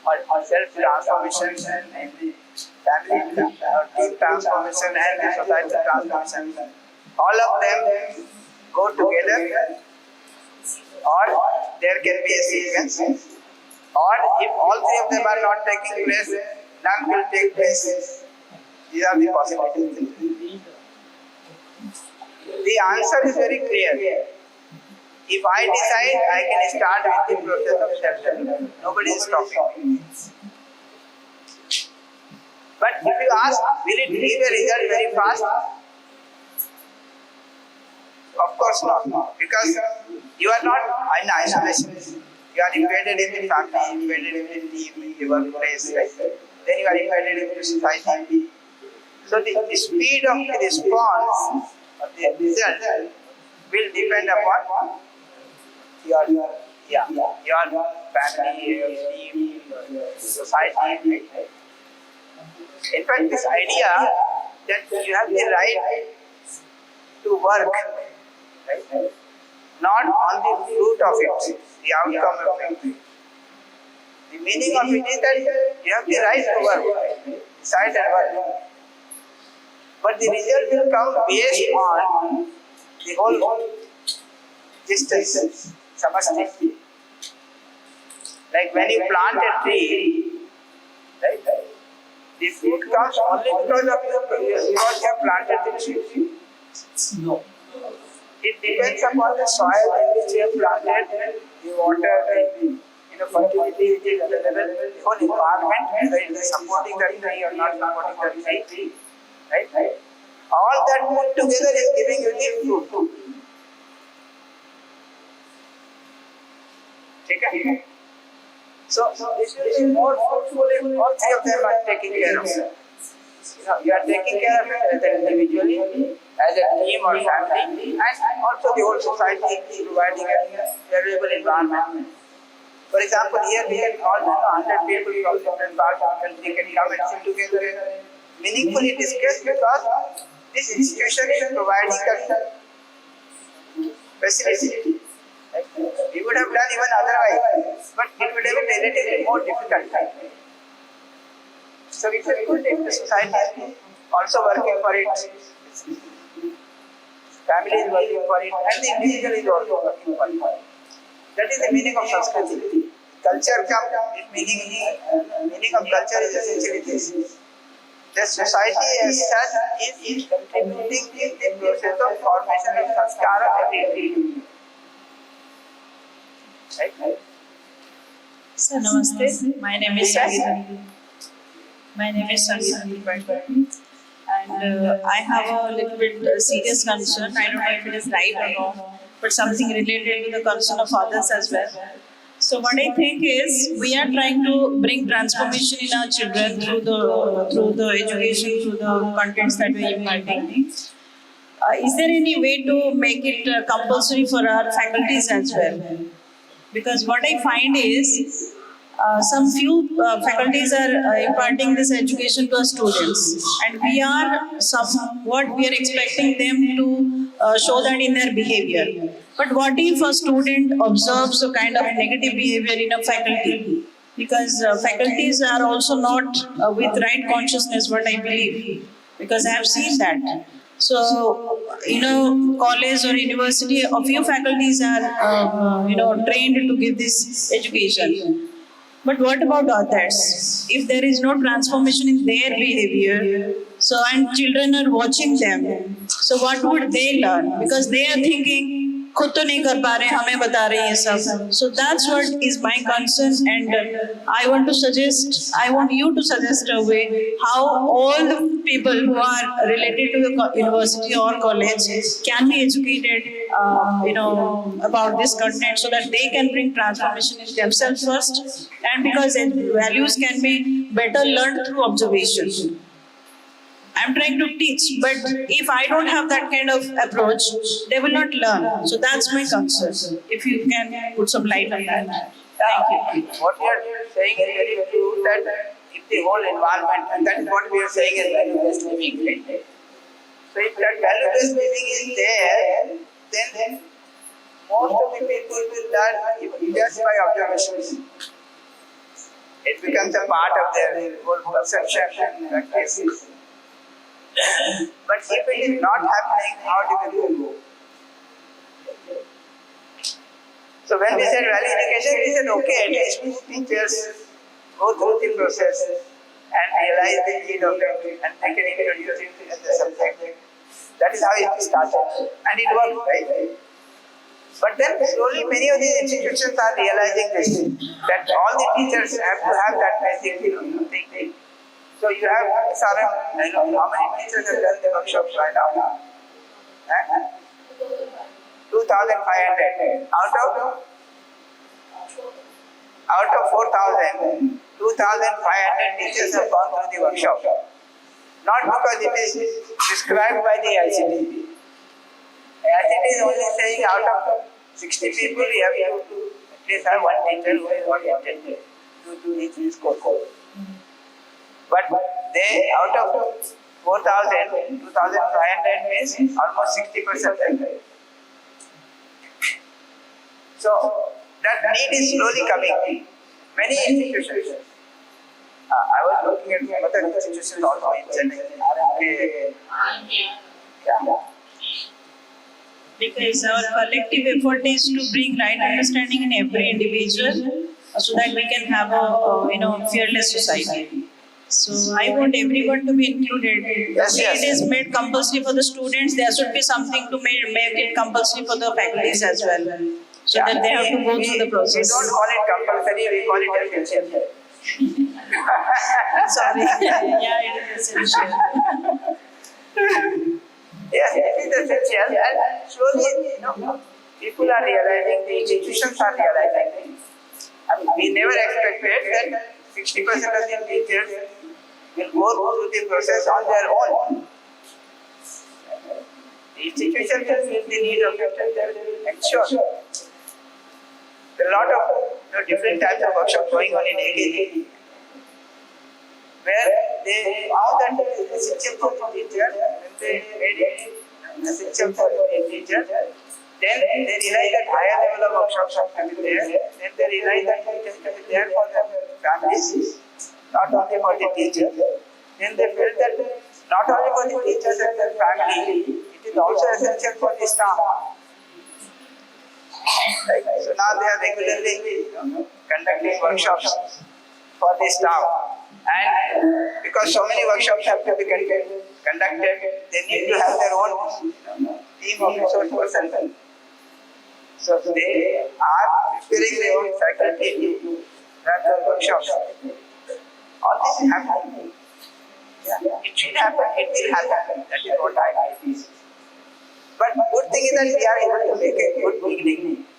or self-transformation and the family team transformation and the society transformation, all of them go together, or there can be a sequence. Or if all three of them are not taking place, none will take place. These are the possibilities. The answer is very clear. If I decide, I can start with the process of self-development. Nobody is stopping me. But if you ask, will it give a result very fast? Of course not. Because you are not in isolation. You are embedded in the family, embedded in the team, in the workplace, right? Then you are embedded in the society. So the speed of the response or the result will depend upon your family, your team, your society. In fact, this idea that you have the right to work, right? Not on the fruit of it, the outcome of it. The meaning of it is that you have the right to work, decide and work. But the result will come based on the whole distance, samasti. Like when you plant a tree, right? The fruit comes only because you have planted the tree. No. It depends upon the soil in which you have planted, the water, the fertility which is available, the whole environment, whether it is supporting that tree or not supporting that tree, right? All that put together is giving you the fruit. Okay? So this will be more fruitful if all three of them are taken care of. You are taking care of it as an individually, as a team or family, and also the whole society providing a favorable environment. For example, here we can call 100 people from different parts of the country can come and sit together and meaningfully discuss because this institution is providing that facility. We would have done even otherwise, but it would have been relatively more difficult. So it's a good if the society is also working for it, family is working for it, and the individual is also working for it. That is the meaning of Sanskriti. Culture meaning of culture is essentially this. The society as such is contributing in the process of formation of sanskara every individual. Right? Sir, namaste. My name is Sangeeta. Tripathi. And I have a little bit serious concern. I don't know if it is right or wrong, but something related to the concern of others as well. So what I think is we are trying to bring transformation in our children through the education, through the contents that we are imparting. Is there any way to make it compulsory for our faculties as well? Because what I find is some few faculties are imparting this education to our students, and we are expecting them to show that in their behavior. But what if a student observes a kind of negative behavior in a faculty? Because faculties are also not with right consciousness, what I believe, because I have seen that. So, college or university, a few faculties are, trained to give this education. But what about others? If there is no transformation in their behavior, and children are watching them, so what would they learn? Because they are thinking, खुद तो नहीं कर पा रहे, हमें बता रहे हैं सब. So that's what is my concern, and I want you to suggest a way how all the people who are related to the university or college can be educated, about this content so that they can bring transformation in themselves first, and because values can be better learned through observation. I'm trying to teach, but if I don't have that kind of approach, they will not learn. So that's my concern. If you can put some light on that. Thank you. What you are saying is very true that if the whole environment, and that is what we are saying is value-based living, right? So if that value-based living is there, then most of the people will learn just by observation. It becomes a part of their whole perception and practice. But if it is not happening, how do we go? So when we said value education, we said okay, at least teachers go through the process and realize the need of it and they can introduce it as a subject. That is how it started. And it worked, right? But then slowly many of these institutions are realizing this, that all the teachers have to have that basic thing. So you have how many teachers have done the workshops right now? 2,500. Out of 4,000, 2,500 teachers have gone through the workshop. Not because it is prescribed by the ICT. ICT is only saying out of 60 people, we have to at least have one teacher who is oriented to teach this course. But they, out of 4,000, 2,500 means almost 60%. So that need is slowly coming. Many institutions. I was looking at some other institutions also in Chennai. Yeah. Because our collective effort is to bring right understanding in every individual so that we can have a fearless society. So I want everyone to be included. Yes, The way yes. it is made compulsory for the students, there should be something to make it compulsory for the faculties as well. So that they have to go through the process. We don't call it compulsory, we call it essential. Sorry. Yeah, it is essential. Yes, it is essential, and slowly, people are realizing, the institutions are realizing. We never expected that 60% of the teachers will go through the process on their own. The institutions will feel the need of it, and they will ensure. There are a lot of different types of workshops going on in AKG, where they found that it is essential for the teacher, when they made it essential for the teacher, then they realized that higher level of workshops have to be there, then they realized that it has to be there for the families, not only for the teachers. Then they felt that not only for the teachers and their family, it is also essential for the staff. Right? So now they are regularly conducting workshops for the staff. And because so many workshops have to be conducted, they need to have their own team of resource persons. So they are preparing their own faculty to run the workshops. All this is happening. Yeah. It should happen, it will happen. That is what I feel. But good thing is that we are able to make a good beginning.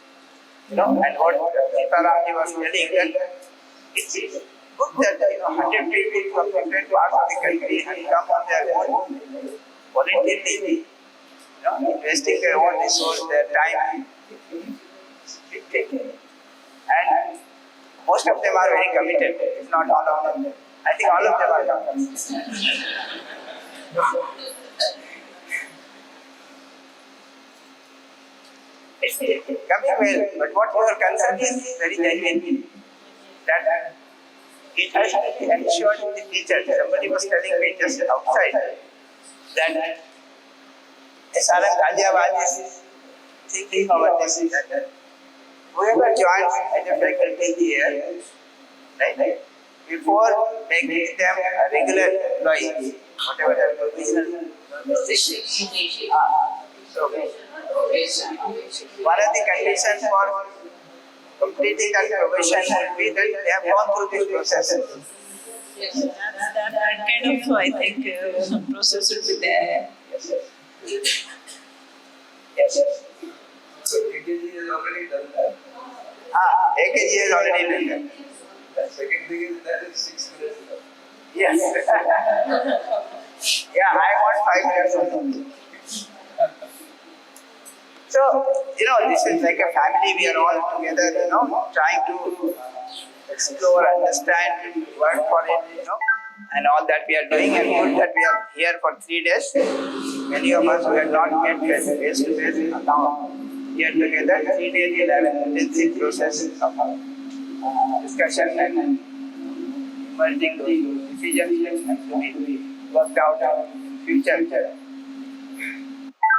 And what Sitaramji was telling, that it's good that 100 people from different parts of the country have come on their own voluntarily, investing their own resource, their time. And most of them are very committed, if not all of them. I think all of them are committed. It's coming well, but what your concern is very genuine. That it has to be ensured in the future. Somebody was telling me just outside that SRM Ghaziabad is thinking about this, that whoever joins as a faculty here, right, before making them a regular employee, whatever the provisional so one of the conditions for completing that probation would be that they have gone through this process. That kind of, I think, process should be there. Yes. So AKG has already done that. AKG has already done that. The second thing is that is 6 minutes. Yes. Yeah, I want 5 minutes. So, this is like a family, we are all together, trying to explore, understand, work for it, and all that we are doing, and good that we are here for 3 days. Many of us who have not met face to face are now here together. 3 days we'll have an intensive process of discussion and emerging those decisions and to be worked out in future.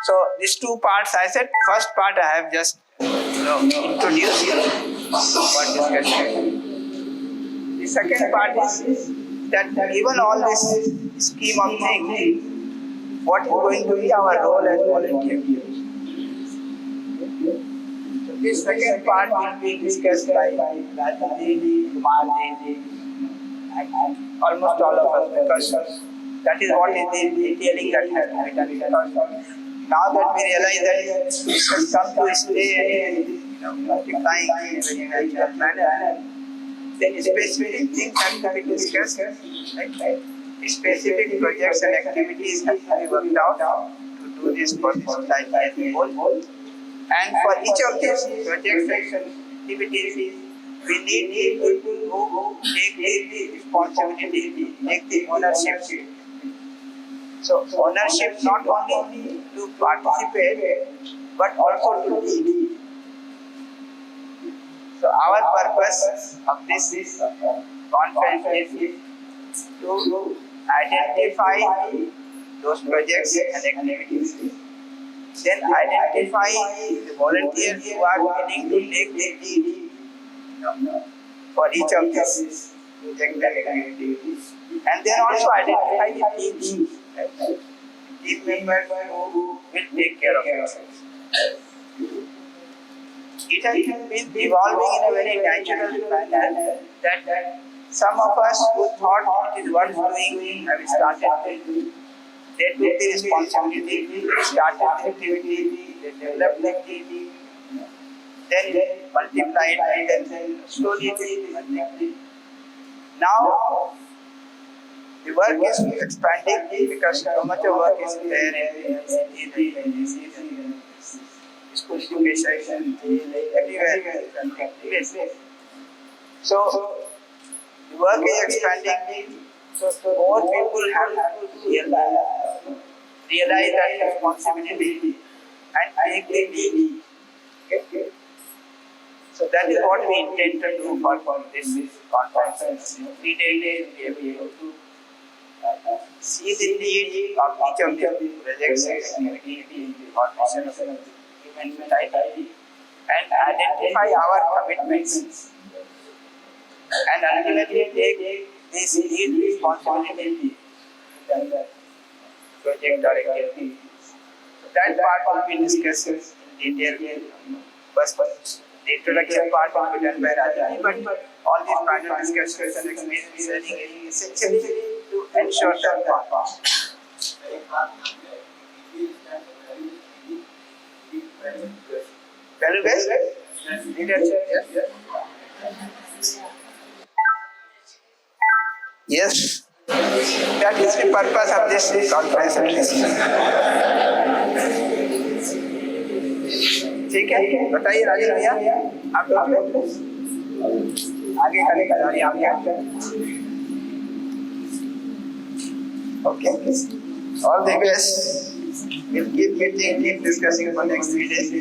So these 2 parts I said, first part I have just introduced for discussion. The second part is that given all this scheme of things, what is going to be our role as volunteers? So this second part will be discussed by Rajaji, Kumarji, and almost all of us, because that is what is the detailing that has to be done. Because now that we realize that this has come to stay and multiplying in a very natural manner, then specific things have to be discussed, right? Specific projects and activities have to be worked out to do this for the society as a whole. And for each of these projects and activities, we need people who take the responsibility, take the ownership. So ownership not only to participate, but also to lead. So our purpose of this conference is to identify those projects and activities. Then identify the volunteers who are willing to take the lead for each of these projects and activities. And then also identify the teams, team members who will take care of it. It has been evolving in a very natural manner that some of us who thought it is worth doing have started. They took the responsibility, they started the activity, they developed the activity, then multiplied and then slowly multiplied. Now the work is expanding because so much of work is there in the school education, everywhere. So the work is expanding. So more people have to realize that responsibility and take the lead. Okay. So that is what we intend to do for this conference. 3 days we will be able to see the need of each of the projects and activities, the formation of human society, and identify our commitments, and ultimately take this lead responsibility in the project or activity. So that part will be discussed in detail. First, the introduction part will be done by Rajani, but all these panel discussions and experience sharing is essentially to ensure that part. Value based leadership. Yes, that is the purpose of this conference. ठीक है, बताइए राजेश भैया, आप आगे का निकालिए आप क्या? Okay, all the best. We'll keep meeting, keep discussing for next 3 days.